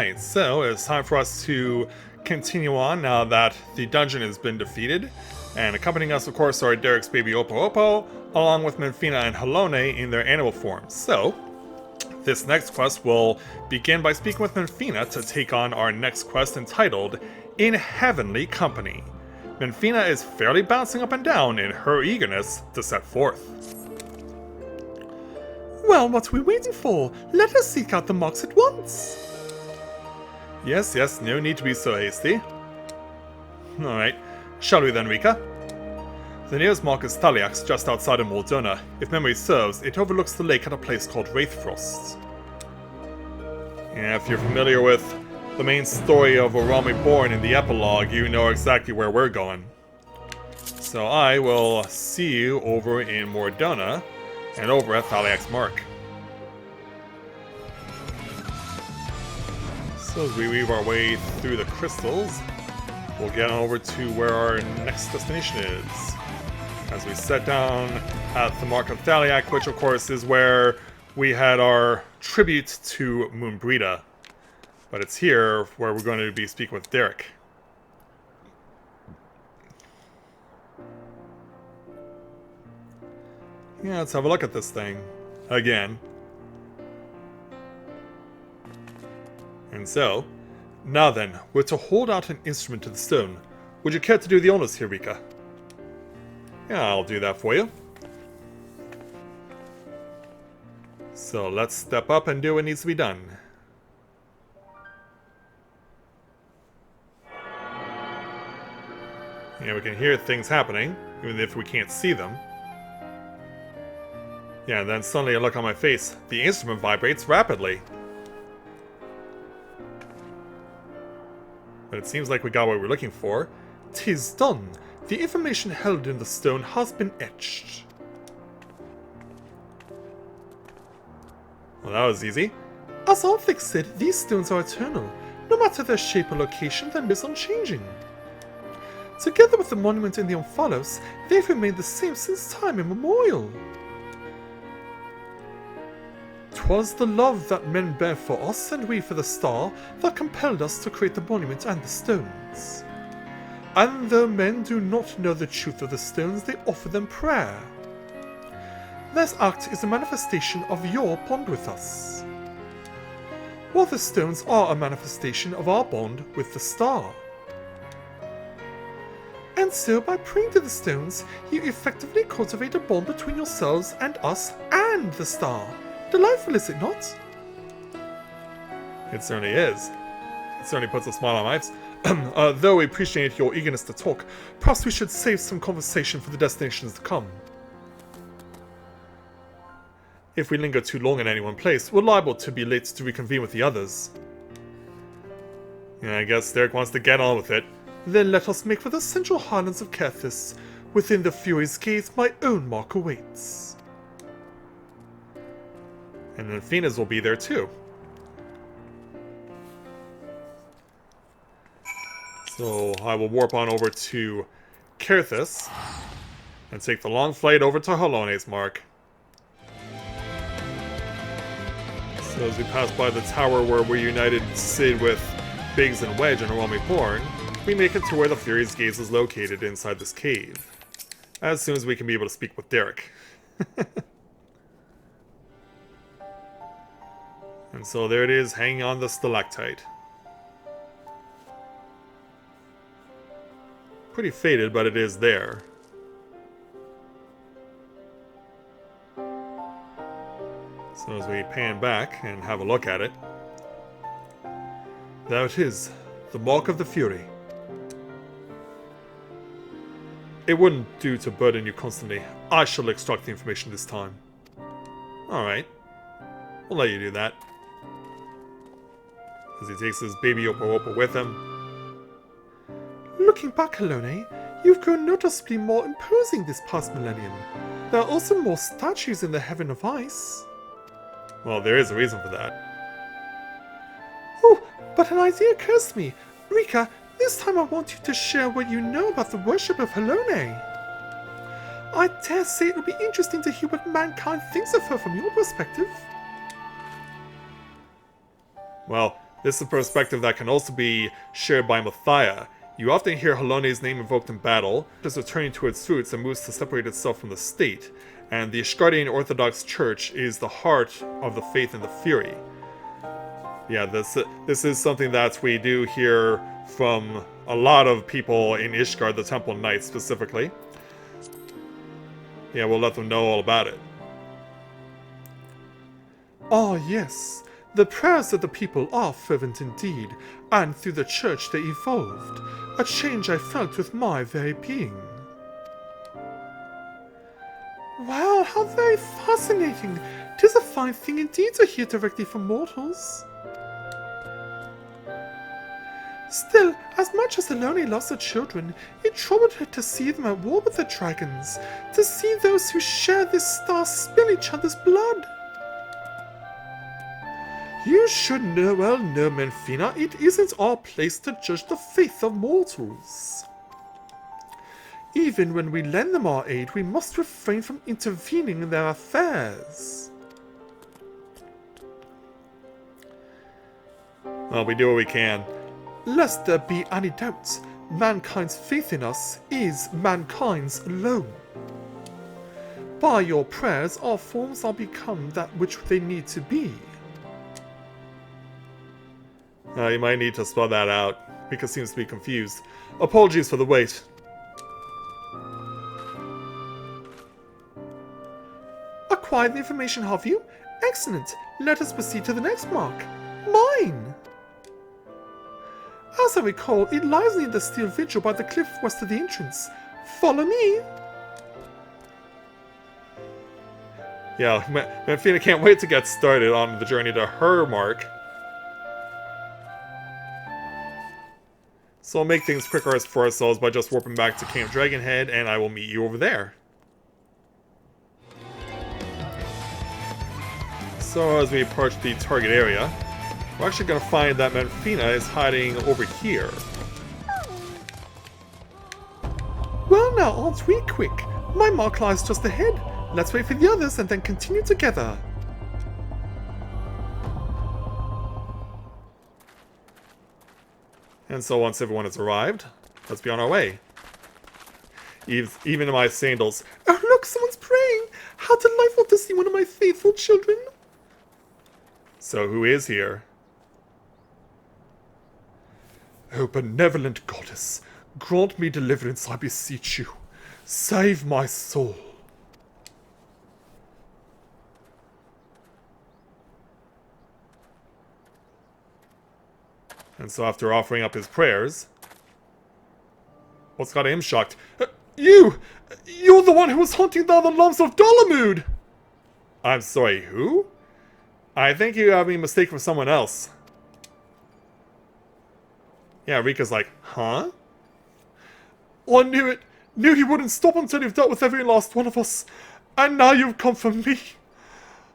Alright, so it's time for us to continue on now that the dungeon has been defeated. And accompanying us, of course, are Derek's baby Oppo Oppo, along with Menfina and Halone in their animal forms. So, this next quest will begin by speaking with Menfina to take on our next quest entitled In Heavenly Company. Menfina is fairly bouncing up and down in her eagerness to set forth. Well, what are we waiting for? Let us seek out the marks at once. Yes, no need to be so hasty. Alright, shall we then, Rika? The nearest mark is Thaliax, just outside of Moldona. If memory serves, it overlooks the lake at a place called Wraithfrost. Yeah, if you're familiar with the main story of A Realm Reborn in the epilogue, you know exactly where we're going. So I will see you over in Mordona and over at Thaliax Mark. So as we weave our way through the crystals, we'll get on over to where our next destination is. As we set down at the Mark of Thaliac, which of course is where we had our tribute to Moonbrita. But it's here where we're going to be speaking with Derek. Yeah, let's have a look at this thing. Again. And so, now then, we're to hold out an instrument to the stone. Would you care to do the honors here, Rika? Yeah, I'll do that for you. So let's step up and do what needs to be done. Yeah, we can hear things happening, even if we can't see them. Yeah, and then suddenly a look on my face. The instrument vibrates rapidly. But it seems like we got what we're looking for. 'Tis done. The information held in the stone has been etched. Well, that was easy. As Arthix said, these stones are eternal. No matter their shape or location, their myths unchanging. Together with the monument in the Omphalos, they've remained the same since time immemorial. 'Twas the love that men bear for us and we for the star that compelled us to create the monument and the stones. And though men do not know the truth of the stones, they offer them prayer. This act is a manifestation of your bond with us, while the stones are a manifestation of our bond with the star. And so, by praying to the stones, you effectively cultivate a bond between yourselves and us and the star. Delightful, is it not? It certainly is. It certainly puts a smile on my face. Though we appreciate your eagerness to talk, perhaps we should save some conversation for the destinations to come. If we linger too long in any one place, we're liable to be late to reconvene with the others. Yeah, I guess Derek wants to get on with it. Then let us make for the central highlands of Kerthis. Within the Fury's gates, my own mark awaits. And then Fena's will be there too. So I will warp on over to Kerthis and take the long flight over to Halone's Mark. So as we pass by the tower where we united Sid with Biggs and Wedge and Realm Reborn, we make it to where the Fury's Gaze is located inside this cave. As soon as we can be able to speak with Derek. And so there it is, hanging on the stalactite. Pretty faded, but it is there. So as we pan back and have a look at it, there it is, the Mark of the Fury. It wouldn't do to burden you constantly. I shall extract the information this time. Alright. We'll let you do that. As he takes his baby Oppo Oppo with him. Looking back, Halone, you've grown noticeably more imposing this past millennium. There are also more statues in the Heaven of Ice. Well, there is a reason for that. Oh, but an idea occurs to me. Rika, this time I want you to share what you know about the worship of Halone. I dare say it'll be interesting to hear what mankind thinks of her from your perspective. Well, This is a perspective that can also be shared by Mathia. You often hear Halone's name invoked in battle, just returning to its roots and moves to separate itself from the state. And the Ishgardian Orthodox Church is the heart of the faith and the fury. Yeah, this is something that we do hear from a lot of people in Ishgard, the Temple Knights specifically. Yeah, we'll let them know all about it. Ah, yes. The prayers of the people are fervent indeed, and through the church they evolved, a change I felt with my very being. Wow, how very fascinating! 'Tis a fine thing indeed to hear directly from mortals. Still, as much as Halone loves her children, it troubled her to see them at war with the dragons, to see those who share this star spill each other's blood. You should well know, Menfina, it isn't our place to judge the faith of mortals. Even when we lend them our aid, we must refrain from intervening in their affairs. Well, we do what we can. Lest there be any doubt, mankind's faith in us is mankind's alone. By your prayers, our forms are become that which they need to be. You might need to spell that out. Rika seems to be confused. Apologies for the wait. Acquired the information, have you? Excellent. Let us proceed to the next mark. Mine! As I recall, it lies near the steel vigil by the cliff west of the entrance. Follow me! Yeah, Menfina can't wait to get started on the journey to her mark. So I'll make things quicker for ourselves by just warping back to Camp Dragonhead, and I will meet you over there. So as we approach the target area, we're actually going to find that Menfina is hiding over here. Well now, aren't we quick? My mark lies just ahead. Let's wait for the others and then continue together. And so once everyone has arrived, let's be on our way. Even in my sandals. Oh look, someone's praying! How delightful to see one of my faithful children! So who is here? O benevolent goddess, grant me deliverance, I beseech you. Save my soul. And so after offering up his prayers... What's got him shocked? You're the one who was hunting down the lumps of Dalamud! I'm sorry, who? I think you have me mistaken for someone else. Yeah, Rika's like, huh? I knew it. Knew he wouldn't stop until you've dealt with every last one of us. And now you've come for me.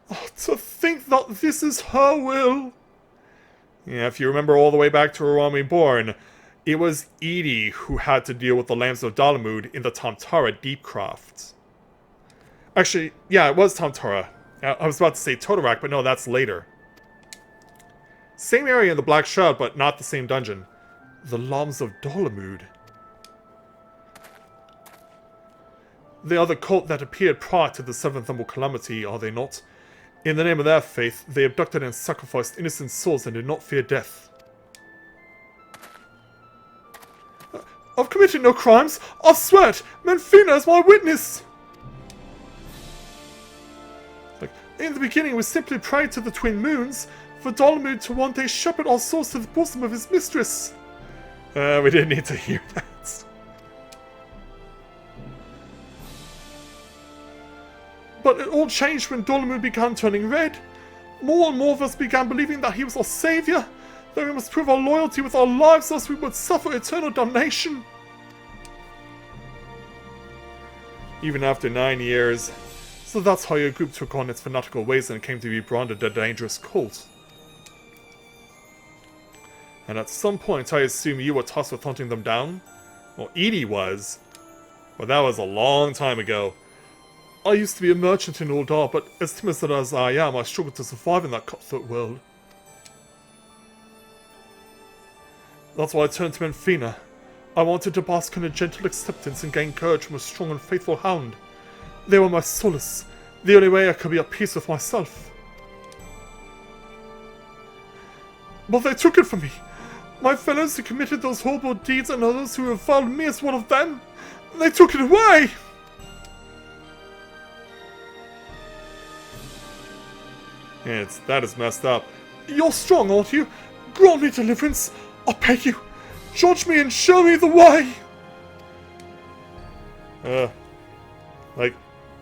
Oh, to think that this is her will. Yeah, if you remember all the way back to Realm Reborn, it was Edie who had to deal with the Lambs of Dalamud in the Tamtara Deepcraft. Actually, yeah, it was Tamtara. I was about to say Totorak, but no, that's later. Same area in the Black Shroud, but not the same dungeon. The Lambs of Dalamud. They are the cult that appeared prior to the Seventh Emerald Calamity, are they not? In the name of their faith, they abducted and sacrificed innocent souls and did not fear death. I've committed no crimes. I swear it. Menfina is my witness. In the beginning, we simply prayed to the Twin Moons for Dalamud to one day shepherd our souls to the bosom of his mistress. We didn't need to hear that. But it all changed when Dalamud began turning red. More and more of us began believing that he was our savior, that we must prove our loyalty with our lives else we would suffer eternal damnation. Even after 9 years. So that's how your group took on its fanatical ways and came to be branded a dangerous cult. And at some point I assume you were tasked with hunting them down? Well, Edie was. But that was a long time ago. I used to be a merchant in Uldar, but as timid as I am, I struggle to survive in that cutthroat world. That's why I turned to Menfina. I wanted to bask in a gentle acceptance and gain courage from a strong and faithful hound. They were my solace, the only way I could be at peace with myself. But they took it from me. My fellows who committed those horrible deeds and others who reviled me as one of them, they took it away! That is messed up. You're strong, aren't you? Grant me deliverance, I beg you. Judge me and show me the way!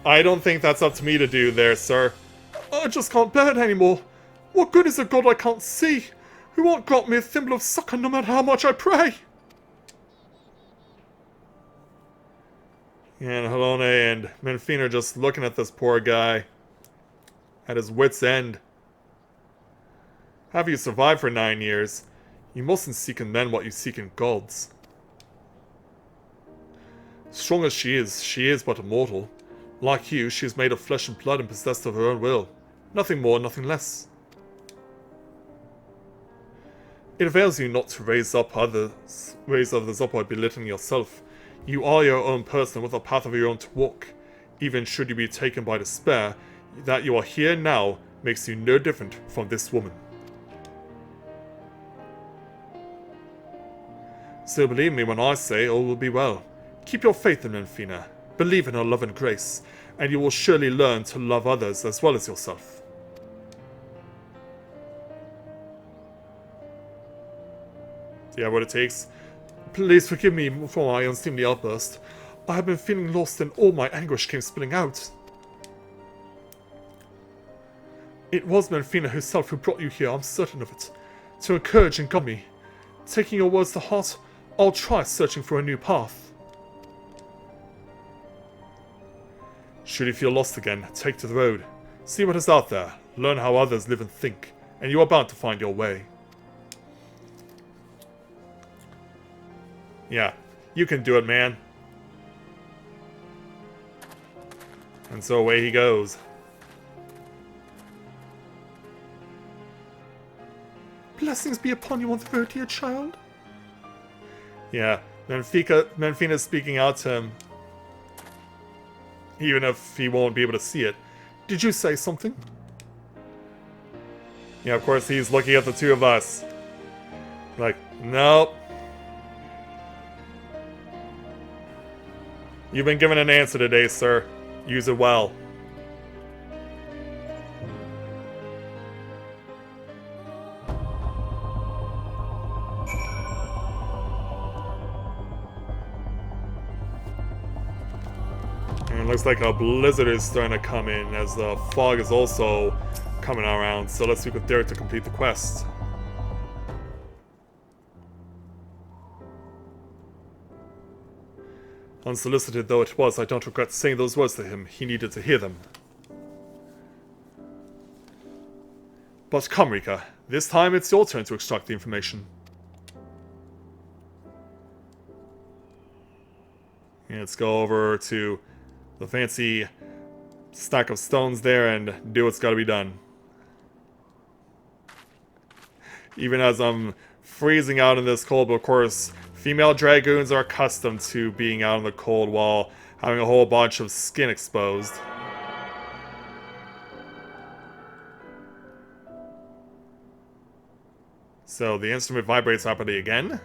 I don't think that's up to me to do there, sir. I just can't bear it anymore. What good is a god I can't see? Who won't grant me a thimble of succor no matter how much I pray? And Halone and Menfina are just looking at this poor guy. At his wit's end. Have you survived for 9 years? You mustn't seek in men what you seek in gods. Strong as she is but a mortal. Like you, she is made of flesh and blood and possessed of her own will. Nothing more, nothing less. It avails you not to raise others up by belittling yourself. You are your own person with a path of your own to walk. Even should you be taken by despair, that you are here now makes you no different from this woman. So believe me when I say all will be well. Keep your faith in Menfina, believe in her love and grace, and you will surely learn to love others as well as yourself. Do you have what it takes? Please forgive me for my unseemly outburst. I have been feeling lost and all my anguish came spilling out. It was Menfina herself who brought you here, I'm certain of it. To encourage and guide me. Taking your words to heart, I'll try searching for a new path. Should you feel lost again, take to the road. See what is out there, learn how others live and think, and you are bound to find your way. Yeah, you can do it, man. And so away he goes. Blessings be upon you on the road, dear child. Yeah, Menfina's speaking out to him. Even if he won't be able to see it. Did you say something? Yeah, of course he's looking at the two of us. Like, nope. You've been given an answer today, sir. Use it well. And it looks like a blizzard is starting to come in as the fog is also coming around. So let's speak with Derek to complete the quest. Unsolicited though it was, I don't regret saying those words to him. He needed to hear them. But come, Rika. This time it's your turn to extract the information. And let's go over to the fancy stack of stones there and do what's got to be done. Even as I'm freezing out in this cold, but of course, female dragoons are accustomed to being out in the cold while having a whole bunch of skin exposed. So the instrument vibrates rapidly again.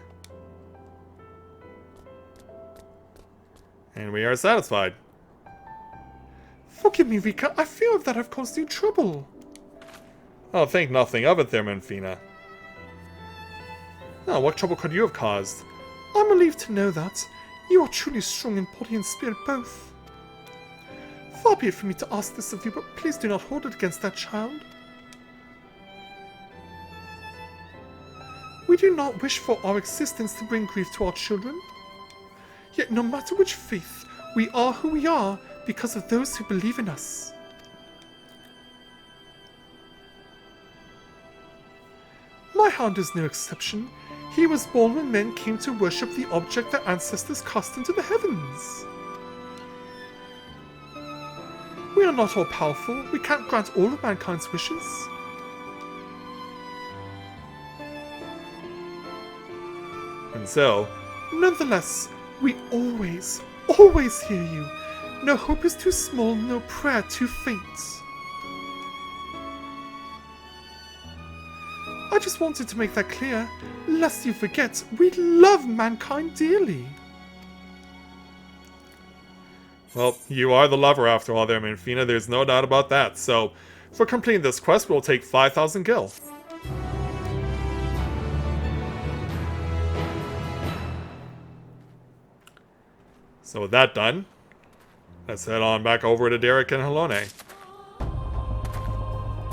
And we are satisfied. Forgive me, Rika. I fear that I've caused you trouble. Oh, think nothing of it there, Menfina. Oh, what trouble could you have caused? I'm relieved to know that. You are truly strong in body and spirit both. Far be it from me to ask this of you, but please do not hold it against that child. We do not wish for our existence to bring grief to our children. Yet no matter which faith, we are who we are because of those who believe in us. My hound is no exception. He was born when men came to worship the object their ancestors cast into the heavens. We are not all powerful. We can't grant all of mankind's wishes. so... Nonetheless, we always, always hear you. No hope is too small, no prayer too faint. I just wanted to make that clear, lest you forget, we love mankind dearly. Well, you are the lover after all there, Minfina, there's no doubt about that. So, for completing this quest, we'll take 5,000 gil. So with that done, let's head on back over to Derek and Halone.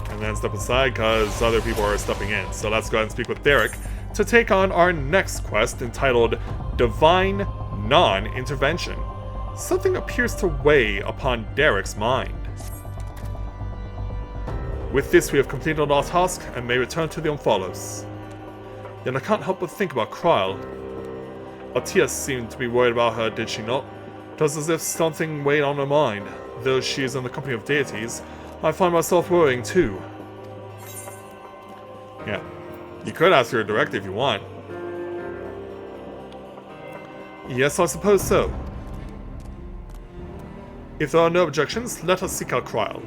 And then step aside because other people are stepping in. So let's go ahead and speak with Derek to take on our next quest entitled Divine Non-Intervention. Something appears to weigh upon Derek's mind. With this, we have completed our task and may return to the Omphalos. Yet I can't help but think about Krile. Atia seemed to be worried about her, did she not? It was as if something weighed on her mind. Though she is in the company of deities, I find myself worrying too. Yeah, you could ask her directly if you want. Yes, I suppose so. If there are no objections, let us seek out Krile.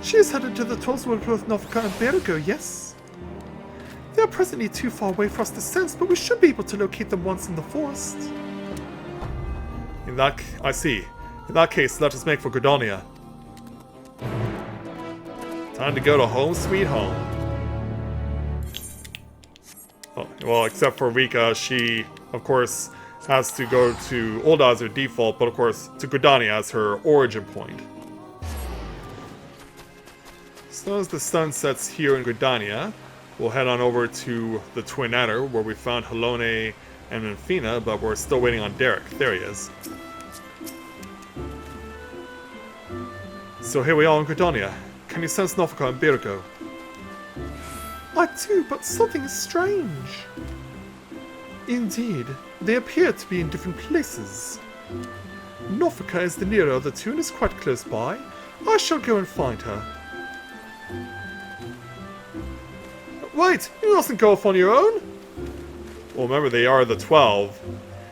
She is headed to the Tollswood with Novka and Bergo, yes? They are presently too far away for us to sense, but we should be able to locate them once in the forest. I see. In that case, let us make for Gridania. Time to go to home sweet home. Oh, well, except for Rika, she, of course, has to go to Ul'dah as her default, but of course to Gridania as her origin point. So as the sun sets here in Gridania, we'll head on over to the Twin Adder, where we found Halone and Minfina, but we're still waiting on Derek. There he is. So here we are in Gridania. Can you sense Nofika and Birgo? I do, but something is strange. Indeed, they appear to be in different places. Nofika is the nearer of the two and is quite close by. I shall go and find her. Wait, you mustn't go off on your own. Well, remember, they are the 12.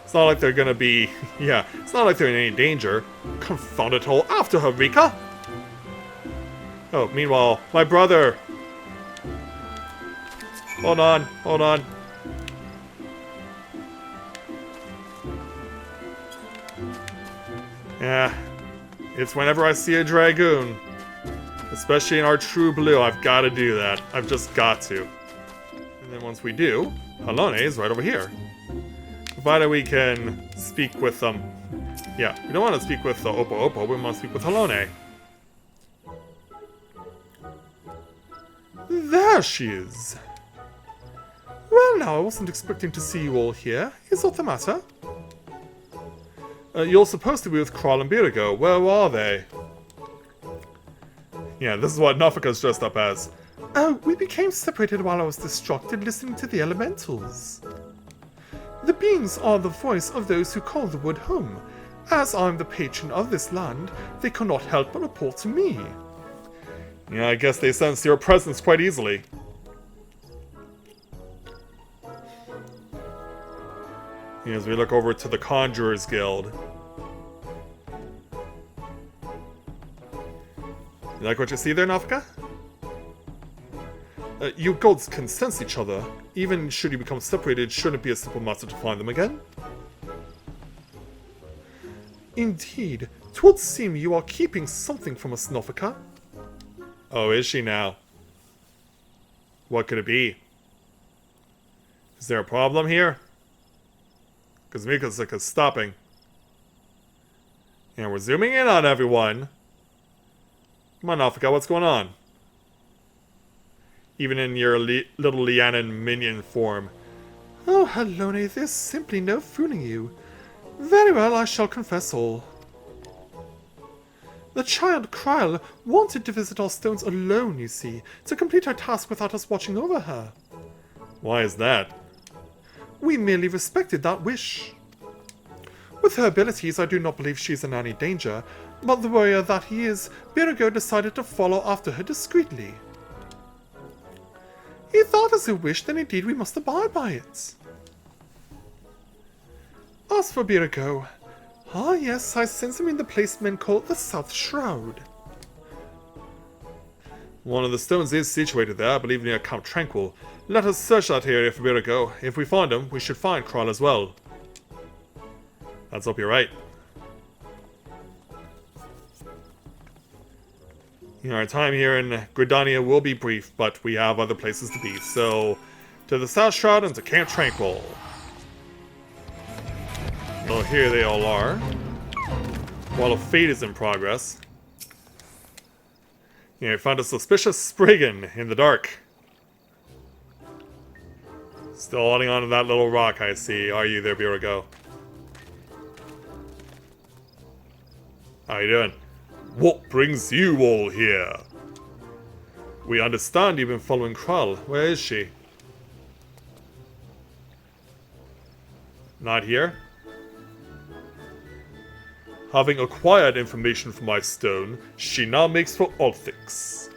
It's not like they're gonna be... yeah, it's not like they're in any danger. Confound it all, after her, Rika! Oh, meanwhile, my brother! Hold on, hold on. Yeah, it's whenever I see a Dragoon. Especially in our True Blue, I've got to do that. I've just got to. And then once we do, Halone is right over here. Provided we can speak with them. Yeah, we don't want to speak with the Oppo Oppo, we want to speak with Halone. There she is. Well now, I wasn't expecting to see you all here. Is that the matter? You're supposed to be with Krile and Birgo. Where are they? Yeah, this is what Nofika's dressed up as. Oh, we became separated while I was distracted listening to the elementals. The beings are the voice of those who call the wood home. As I'm the patron of this land, they cannot help but report to me. Yeah, I guess they sense your presence quite easily. As we look over to the Conjurers Guild. You like what you see there, Nofika? You gods can sense each other. Even should you become separated, shouldn't it be a simple matter to find them again? Indeed. 'Twould seem you are keeping something from us, Nofika. Oh, is she now? What could it be? Is there a problem here? Because Mika's like stopping. And we're zooming in on everyone. Come on, Nofika, what's going on? Even in your little Lianan minion form. Oh, Halone, there's simply no fooling you. Very well, I shall confess all. The child Krile wanted to visit our stones alone, you see, to complete her task without us watching over her. Why is that? We merely respected that wish. With her abilities, I do not believe she is in any danger, but the warrior that he is, Birgo decided to follow after her discreetly. If that is her wish, then indeed we must abide by it. As for Birago, ah yes, I sense him in the place men call the South Shroud. One of the stones is situated there, I believe near Camp Tranquil. Let us search that area for Birago. If we find him, we should find Kral as well. Let's hope you're right. Our time here in Gridania will be brief, but we have other places to be. So, to the South Shroud and to Camp Tranquil. Well, here they all are. While a fate is in progress. Yeah, I found a suspicious Spriggan in the dark. Still holding on to that little rock, I see. Are you there, Birago? How you doing? What brings you all here? We understand you've been following Kral. Where is she? Not here? Having acquired information from my stone, she now makes for Ulthix.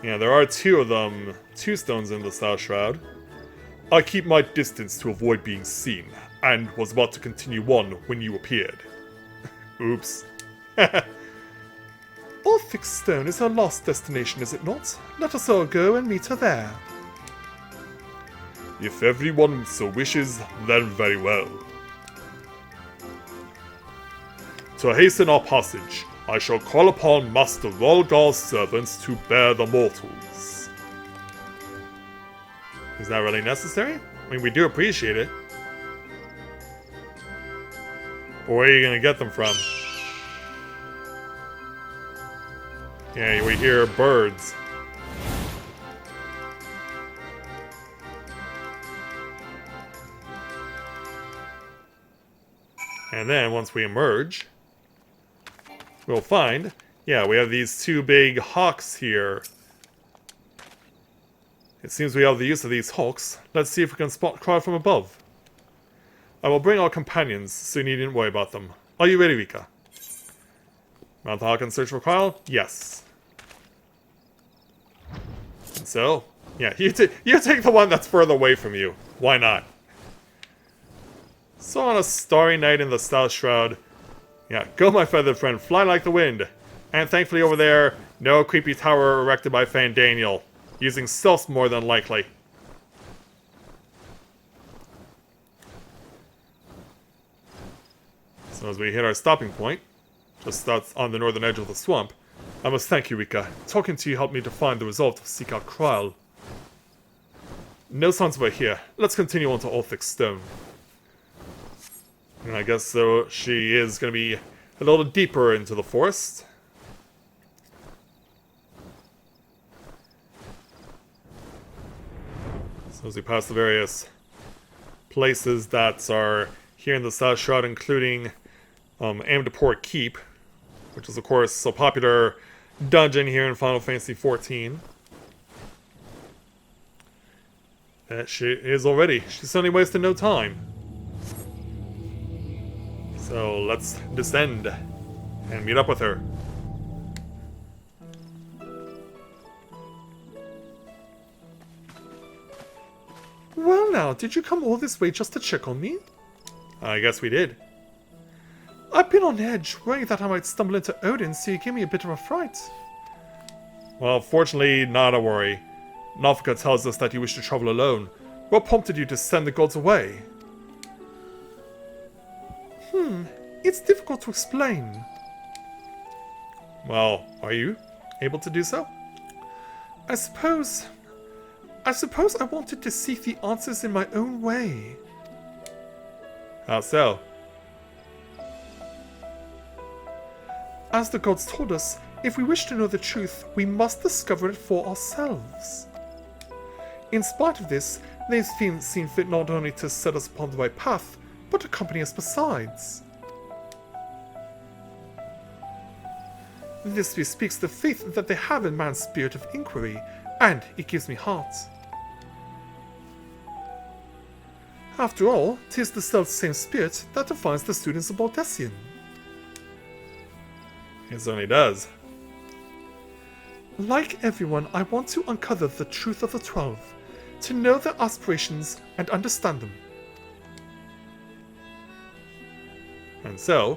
Yeah, there are two of them. Two stones in the South Shroud. I keep my distance to avoid being seen, and was about to continue on when you appeared. Oops. Ulthix Stone is her last destination, is it not? Let us all go and meet her there. If everyone so wishes, then very well. To hasten our passage, I shall call upon Master Rolgar's servants to bear the mortals. Is that really necessary? I mean, we do appreciate it. But where are you gonna get them from? Yeah, we hear birds. And then, once we emerge, we'll find, yeah, we have these two big hawks here. It seems we have the use of these hawks. Let's see if we can spot Kral from above. I will bring our companions, so you needn't worry about them. Are you ready, Rika? Mount the hawk and search for Kral? Yes. And so, yeah, you take the one that's further away from you. Why not? So on a starry night in the South Shroud, yeah, go my feathered friend, fly like the wind. And thankfully over there, no creepy tower erected by Fandaniel, using stealth more than likely. So as we hit our stopping point, just on the northern edge of the swamp, I must thank you, Rika. Talking to you helped me to find the resolve to seek out Kral. No signs of her here. Let's continue on to Ulthix Stone. And I guess so she is going to be a little deeper into the forest. So as we pass the various places that are here in the South Shroud, including Amdapor Keep, which is of course a popular dungeon here in Final Fantasy XIV. She is already. She's certainly wasted no time. So let's descend and meet up with her. Well now, did you come all this way just to check on me? I guess we did. I've been on edge, worrying that I might stumble into Odin, so you gave me a bit of a fright. Well, fortunately, not a worry. Nafka tells us that you wish to travel alone. What prompted you to send the gods away? It's difficult to explain. Well, are you able to do so? I suppose I wanted to seek the answers in my own way. How so? As the gods told us, if we wish to know the truth, we must discover it for ourselves. In spite of this, they've seen fit not only to set us upon the right path, but to accompany us besides. This bespeaks the faith that they have in man's spirit of inquiry, and it gives me heart. After all, 'tis the self-same spirit that defines the students of Baldesion. It certainly does. Like everyone, I want to uncover the truth of the 12, to know their aspirations and understand them. And so,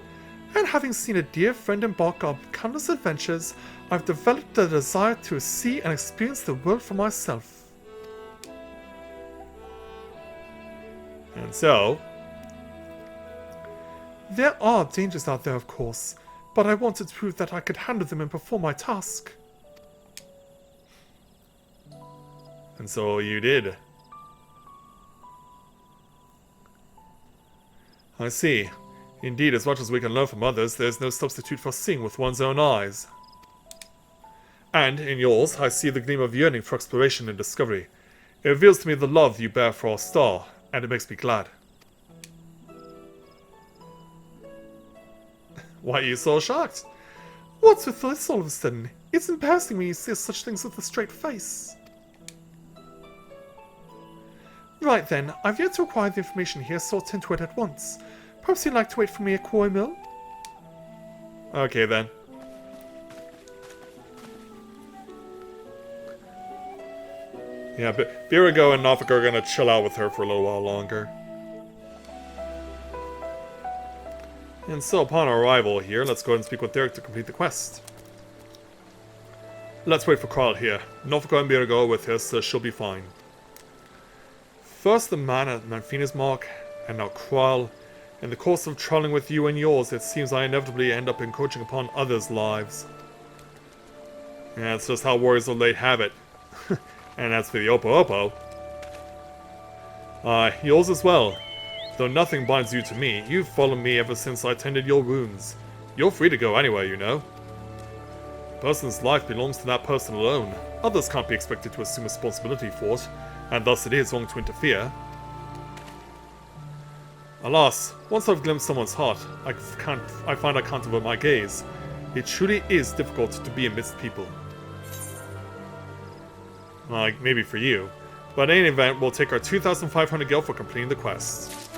And having seen a dear friend embark on countless adventures, I've developed the desire to see and experience the world for myself. and so, There are dangers out there, of course, but I wanted to prove that I could handle them and perform my task. and so you did. I see. Indeed, as much as we can learn from others, there's no substitute for seeing with one's own eyes. And, in yours, I see the gleam of yearning for exploration and discovery. It reveals to me the love you bear for our star, and it makes me glad. Why are you so shocked? What's with this all of a sudden? It's embarrassing when you say such things with a straight face. Right then, I've yet to acquire the information here, so I'll tend to it at once. Perhaps you'd like to wait for me at Quarry Mill? Okay then. Yeah, but Birago and Nafika are gonna chill out with her for a little while longer. And so upon arrival here, let's go ahead and speak with Derek to complete the quest. Let's wait for Kral here. Nafika and Birago are with us, so she'll be fine. First the man at Manfina's Mark, and now Kral. In the course of traveling with you and yours, it seems I inevitably end up encroaching upon others' lives. Yeah, it's just how warriors of late have it. And as for the Opo Opo... yours as well. Though nothing binds you to me, you've followed me ever since I tended your wounds. You're free to go anywhere, you know. A person's life belongs to that person alone. Others can't be expected to assume responsibility for it, and thus it is wrong to interfere. Alas, once I've glimpsed someone's heart, I find I can't avert my gaze. It truly is difficult to be amidst people. Like, maybe for you. But in any event, we'll take our 2,500 gil for completing the quest.